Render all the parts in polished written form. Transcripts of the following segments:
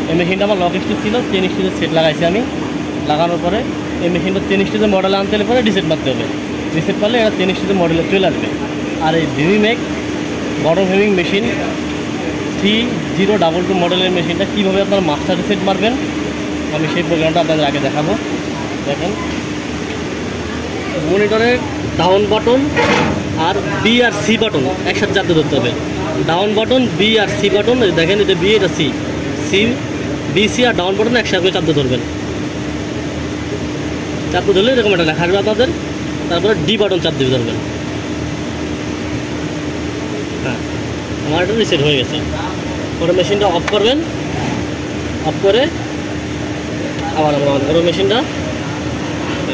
এই মেশিনটা আমার লক স্টিচ ছিল, 10 স্টিচের সেট লাগাইছি আমি। লাগানোর পরে এই মেশিনটা 10 স্টিচের মডেলে আনতে হলে পরে রিসেট মারতে হবে। রিসেট করলে এটা 10 স্টিচের মডেলে চলে আসবে। আর এই ভিমিমেক বটম হেমিং মেশিন 3022 মডেলের মেশিনটা কীভাবে আপনার মাস্টার রিসেট মারবেন আমি সেই প্রোগ্রামটা আপনাদের আগে দেখাবো। দেখেন, মনিটরের ডাউন বাটন আর বি আর সি বাটন একসাথে চাপতে ধরতে হবে। ডাউন বাটন, বি আর সি বাটন, দেখেন এটা বি, এটা সি, সি বি সি আর ডাউন বাটন একসাথে চাপতে ধরবেন। চাপতে ধরলে এরকম একটা লেখা আসবে আপনাদের। তারপরে ডি বাটন চাপ দিয়ে ধরবেন। হ্যাঁ, আমার এটা রিসেট হয়ে গেছে। পরে মেশিনটা অফ করবেন। অফ করে আবার আমরা অন করবো মেশিনটা।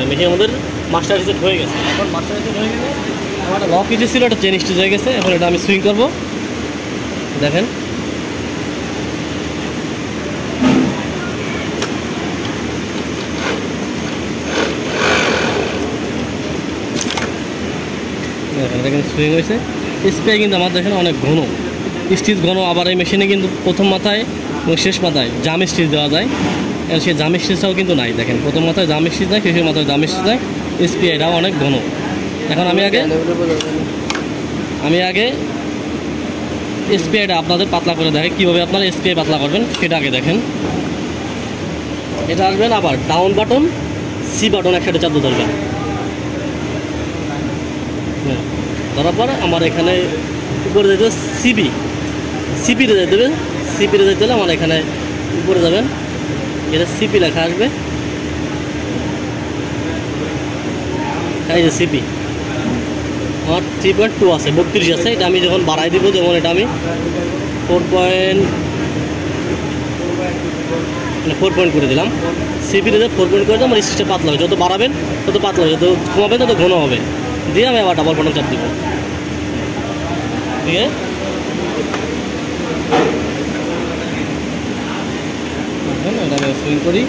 মেশিন আমাদের মাস্টার রিসেট হয়ে গেছে। এখন মাস্টার রিসেট হয়ে গেলে আমার একটা লক ইজি ছিল, একটা চেন স্টিচ হয়ে গেছে। এখন এটা আমি সুইং করবো। দেখেন, এটা কিন্তু সুইং হয়েছে। স্প্রে কিন্তু আমার দেখেন অনেক ঘন, স্টিচ ঘন। আবার এই মেশিনে কিন্তু প্রথম মাথায় এবং শেষ মাথায় জাম স্টিচ দেওয়া যায়। সেই জাম স্টিচটাও কিন্তু নাই। দেখেন, প্রথম মাথায় জাম স্টিচ নাই, শেষের মাথায় জাম স্টিচ নাই। স্প্রে এটাও অনেক ঘন। এখন আমি আগে স্প্রেটা আপনাদের পাতলা করে দেখে কীভাবে আপনারা স্প্রে পাতলা করবেন সেটা আগে দেখেন। এটা আসবেন, আবার ডাউন বাটন, সি বাটন একসাথে চাপতে ধরবেন। হ্যাঁ, ধরার পর আমার এখানে উপরে যেতে হবে সিপিতে যেতে হবে। সিপিতে যেতে হলে আমার এখানে উপরে যাবেন, এটা সিপি লেখা আসবে। এই যে সিপি আমার 3.2 আছে, 32 আছে। এটা আমি যখন বাড়াই দিব, যেমন এটা আমি 4 পয়েন্ট করে দিলাম। সিপিতে 4 পয়েন্ট করে দিলাম। আমার স্টিচটা পাতলা হবে, যত বাড়াবেন তত পাতলা হবে, যত কমাবেন তত ঘন হবে। দিয়ে আমি আবার ডাবল বাটন চাপ দিব। ঠিক আছে, এটা আমি সুইং করি।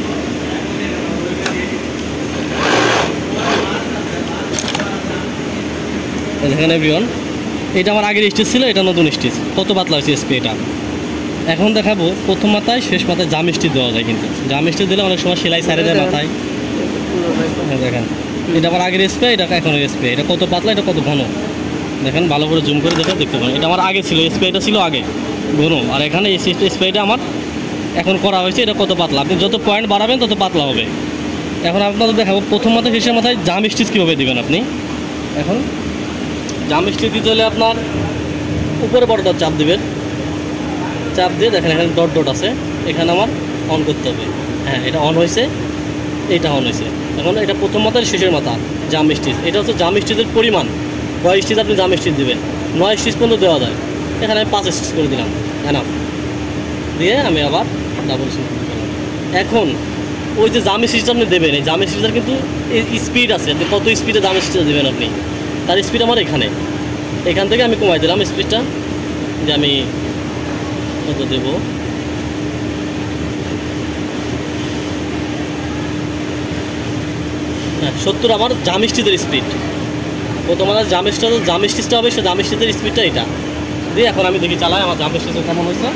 দেখেন এভরিওয়ান, এটা আমার আগের স্টিচ ছিল, এটা নতুন স্টিচ। কত পাতলা হয়েছে স্প্রেটা। এখন দেখাবো প্রথম মাথায় শেষ মাথায় জাম স্টিচ দেওয়া যায়। কিন্তু জাম স্টিচ দিলে অনেক সময় সেলাই সারে দেয় মাথায়। দেখেন, এটা আমার আগের স্প্রে, এটা এখনের স্প্রে। এটা কত পাতলা, এটা কত ঘন। দেখেন, ভালো করে জুম করে দেখে দেখতে পারেন। এটা আমার আগে ছিল, স্প্রেটা ছিল আগে ঘন। আর এখানে এই স্প্রেটা আমার এখন করা হয়েছে, এটা কত পাতলা। আপনি যত পয়েন্ট বাড়াবেন তত পাতলা হবে। এখন আপনাদের দেখাবো প্রথম মাথায় শেষের মাথায় জাম স্টিচ কীভাবে দেবেন আপনি। এখন জাম স্টিচ দিতে হলে আপনার উপরে বড়টা চাপ দেবেন। চাপ দিয়ে দেখেন এখানে ডট ডট আছে, এখানে আমার অন করতে হবে। হ্যাঁ, এটা অন হয়েছে, এইটা অন হয়েছে। এখন এটা প্রথম মাথার শেষের মাথা জাম স্টিচ। এটা হচ্ছে জাম স্টিচের পরিমাণ, কয় স্টিচ আপনি জাম স্টিচ দেবেন। 9 স্টিচ পর্যন্ত দেওয়া যায়। এখানে আমি 5 স্টিচ করে দিলাম। এনাফ দিয়ে আমি আবার ডাবল স্টিচ দিলাম। এখন ওই যে জাম স্টিচটা আপনি দেবেন, এই জাম স্টিচের কিন্তু স্পিড আছে, আপনি কত স্পিডে জাম স্টিচটা দেবেন আপনি। তার স্পিড আমার এখান থেকে আমি কমাই দিলাম স্পিডটা, যে আমি কত দেবো। হ্যাঁ, 70 আমার জাম স্টিচের স্পিড। প্রথম আমার জাম স্টিচটা হবে, সে জাম স্টিচের স্পিডটা এটা দিয়ে। এখন আমি দেখি চালাই আমার জাম স্টিচের কেমন হয়েছে,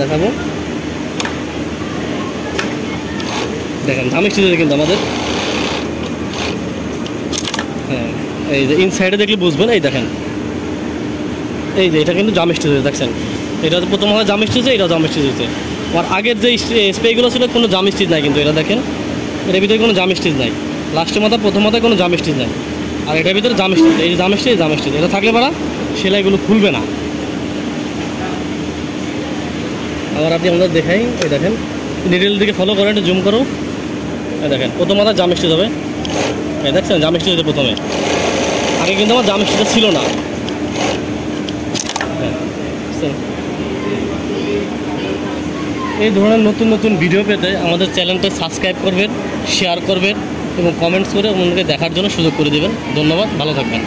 দেখাবো। দেখেন, জাম স্টিচের কিন্তু আমাদের, হ্যাঁ, এই যে ইনসাইডে দেখলে বুঝবেন। এই দেখেন, এই যে এটা কিন্তু জাম স্টিচ হয়েছে, দেখছেন। এটা প্রথম হয় জাম স্টিচ, এটাও জাম স্টিচ হয়েছে। আর আগের যে স্প্রেগুলো ছিল কোনো জাম স্টিচ নাই, কিন্তু এটা দেখেন এটার ভিতরে কোনো জাম স্টিচ নাই। লাস্টের মাথা প্রথম মাথায় কোনো জাম স্টিচ নাই। আর এটার ভিতরে জাম স্টিচ, এই যে জাম স্টিচ এটা থাকলে পারা সেলাইগুলো খুলবে না। আবার আপনি আমাদের দেখাই, এই দেখেন নিডেল দিকে ফলো করেন, একটু জুম করো। এই দেখেন প্রথম মাথায় জাম স্টিচ হবে। এই দেখছেন জাম স্টিচ হয়েছে প্রথমে। আগে কিন্তু আমার জাম স্টিচটা ছিল না। এই ধরনের নতুন নতুন ভিডিও পেতে আমাদের চ্যানেলটা সাবস্ক্রাইব করবেন, শেয়ার করবেন এবং কমেন্টস করে অন্যকে দেখার জন্য সুযোগ করে দেবেন। ধন্যবাদ, ভালো থাকবেন।